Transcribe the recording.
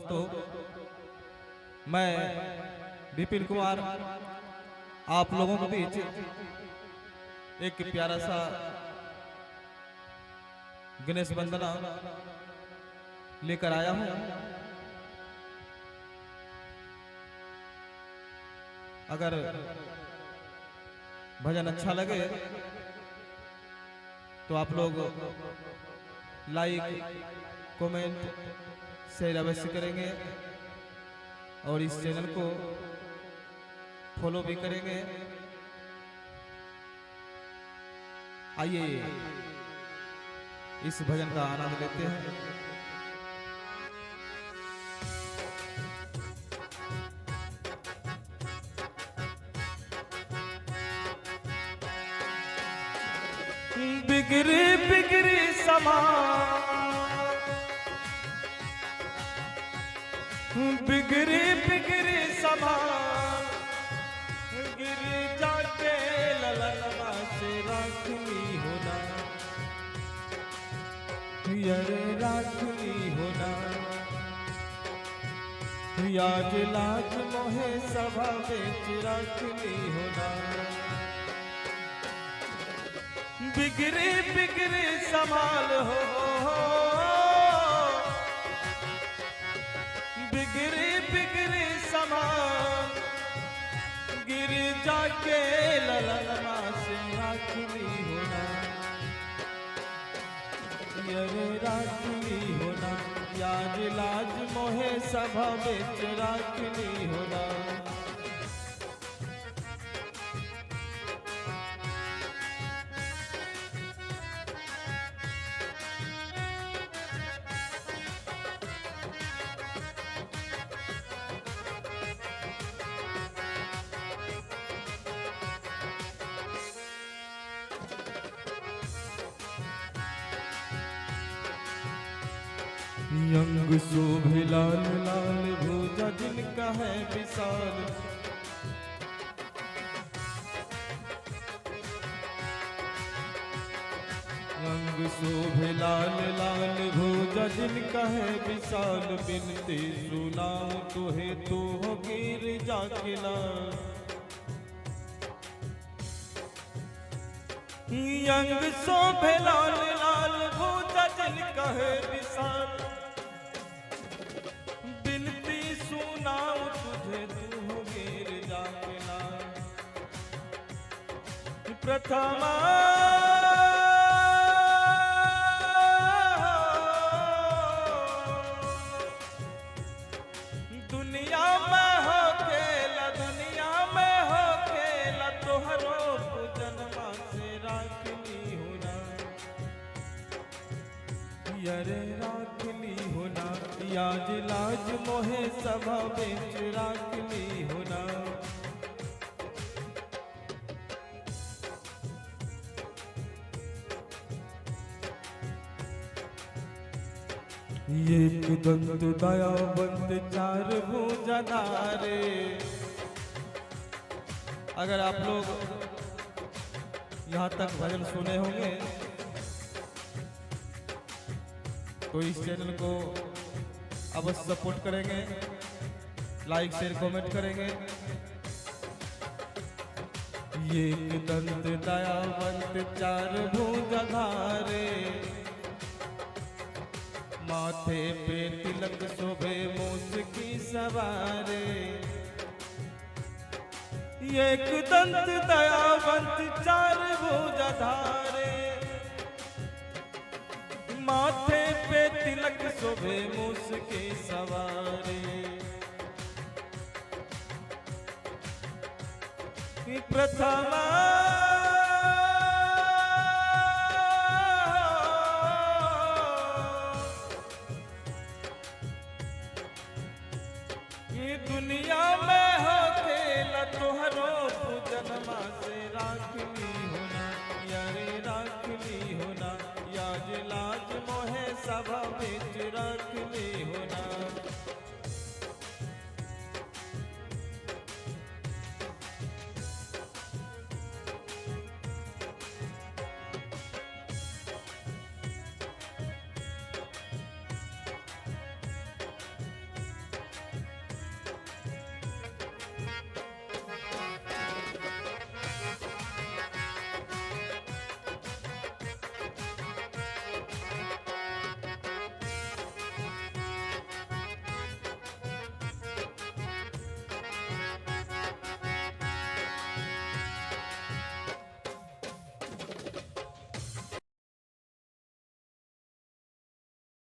भक्तों, मैं विपिन कुमार आप लोगों के बीच एक प्यारा सा गणेश वंदना लेकर आया हूं। अगर भजन अच्छा लगे तो आप लोग लाइक, कमेंट, शेयर अवश्य करेंगे और इस चैनल को फॉलो भी करेंगे। आइए इस भजन का आनंद लेते हैं। बिगड़ी बिगड़ी समा, बिगड़ी बिगड़ी समा, गिरी जाके ललनमा से राखनी होना, यारे राखनी होना, याज लाज मोहे सभा बेच राखनी होना। बिगड़ी बिगड़ी संभाल हो, बिगड़ी बिगड़ी संभाल, गिर जाके ललनमा से राखनी होना, यारे राखनी होना, याज लाज मोहे सभा बेच राखनी होना। यंग शोभे लाल लाल भुजा जिनका है विशाल, यंग शोभे लाल लाल भुजा जिनका है विशाल, बिनती सुनाऊं तुहे तो हो गिर जाके लाल। यंग शोभे लाल लाल भुजा जिनका है विशाल, तुझे तू हो गिर जाके प्रथमा दुनिया में हो खेला, दुनिया में हो खेला, तोहरो जन्मा से राखनी होना, यारे राखनी होना, याज लाज मोहे सभा बेच राखनी होना। एक दंत दयावंत चार भुजाधारे। अगर आप लोग यहाँ तक भजन सुने होंगे तो इस चैनल को अवश्य सपोर्ट करेंगे, लाइक शेयर कमेंट करेंगे। एक दंत दयावंत चार भुजाधारे, माथे पे तिलक शोभे मूस की सवारे। एक दंत दयावंत चार भुजाधारे, माथे पे तिलक शोभे मूस की सवारे। प्रथमा दुनिया में हो खेला, तोहरो जन्मा से राखनी होना, यारे राखनी होना, याज लाज मोहे सभा बेच राखनी होना।